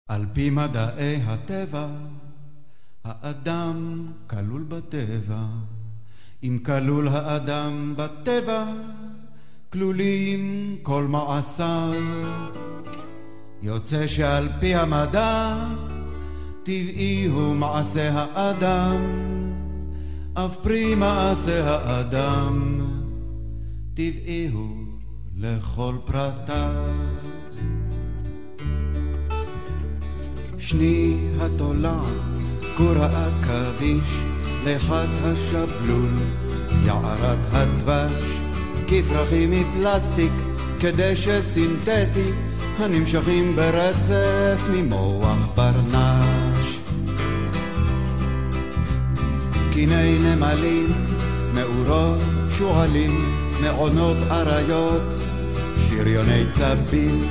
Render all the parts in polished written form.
על פי מדעי הטבע, האדם כלול בטבע. אם כלול האדם בטבע, כלולים כל מעשיו. יוצא שעל פי המדע, טבעי הוא מעשה האדם, אף פרי מעשה האדם, טבעי הוא לכל פרטיו. שני התולע, כור העכביש, לחת השבלול, יערת הדבש, כפרחים מפלסטיק, כדשא סינתטי, הנמשכים ברצף ממוח ברנש. קיני נמלים, מאורות שועלים, מעונות אריות, שריוני צבים,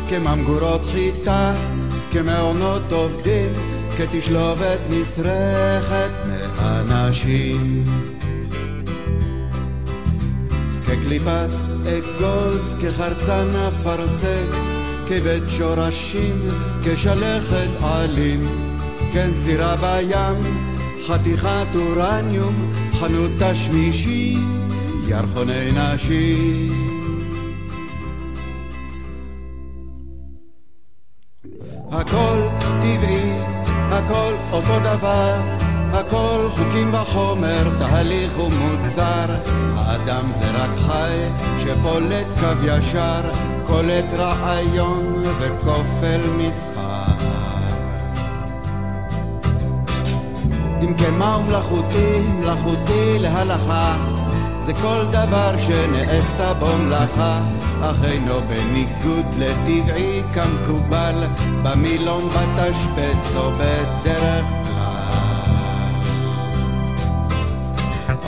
כממגורות חיטה, כמעונות עובדים, כתשלובת נשרכת מאנשים. כקליפת אגוז, כחרצן אפרסק, כבית שורשים, כשלכת עלים, כן סירה בים, חתיכת אורניום, חנות תשמישי, ירחוני נשים. הכל טבעי, הכל אותו דבר, הכל חוקים וחומר, תהליך ומוצר. האדם זה רק חי שפולט קו ישר, קולט רעיון וכופל מספר. אם כמה מלאכותי, מלאכותי להלכה, זה כל דבר שנעשתה בו מלאכה, אך אינו בניגוד לטבעי כמקובל במילון, בתשבץ או בדרך כלל.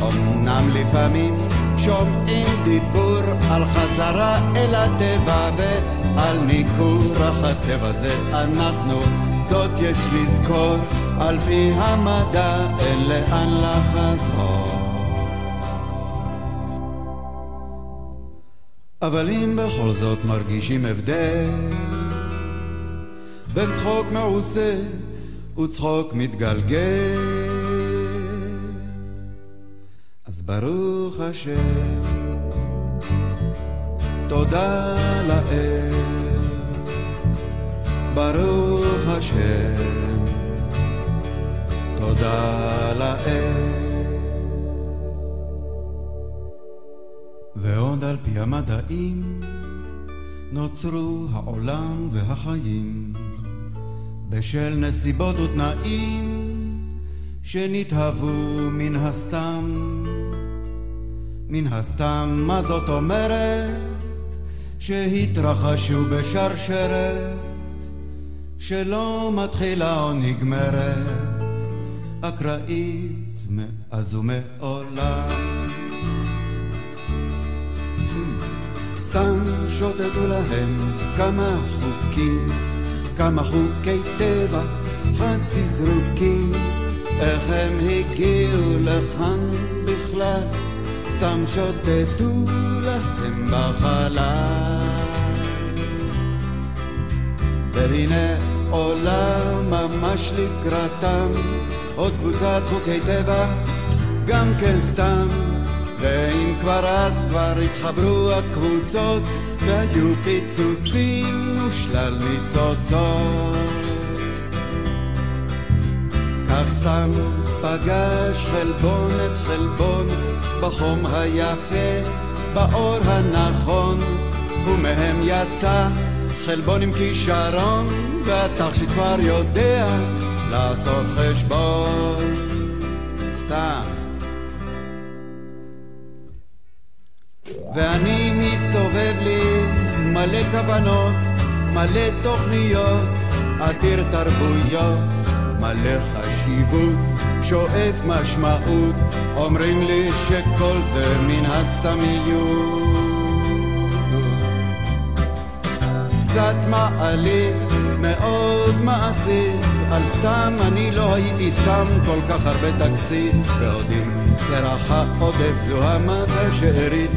אמנם לפעמים שומעים דיבור על חזרה אל הטבע ועל ניכור, אך הטבע זה אנחנו, זאת יש לזכור, על פי המדע אין לאן לחזור. אבל אם בכל זאת מרגישים הבדל בין צחוק מעושה וצחוק מתגלגל, אז ברוך השם, תודה לאל, ברוך השם, תודה לאל. ועוד על פי המדעים נוצרו העולם והחיים בשל נסיבות ותנאים שנתהוו מן הסתם. מן הסתם, מה זאת אומרת? שהתרחשו בשרשרת שלא מתחילה או נגמרת, אקראית מאז ומעולם. סתם שוטטו להם כמה חוקים, כמה חוקי טבע חצי זרוקים, איך הם הגיעו לכאן בכלל, סתם שוטטו להם בחלל. והנה עולם ממש לקראתם, עוד קבוצת חוקי טבע גם כן סתם. ואם כבר אז כבר התחברו הקבוצות, והיו פיצוצים ושלל ניצוצות. כך סתם פגש חלבון את חלבון, בחום היפה, באור הנכון, ומהם יצא חלבון עם כישרון, והתכשיט כבר יודע לעשות חשבון. סתם. ואני מסתובב לי מלא כוונות, מלא תוכניות, עתיר תרבויות, מלא חשיבות, שואף משמעות, אומרים לי שכל זה מן הסתמיות. קצת מעליב, מאוד מעציב, על סתם אני לא הייתי שם כל כך הרבה תקציב, ועוד עם סרח העודף זו המטה שארית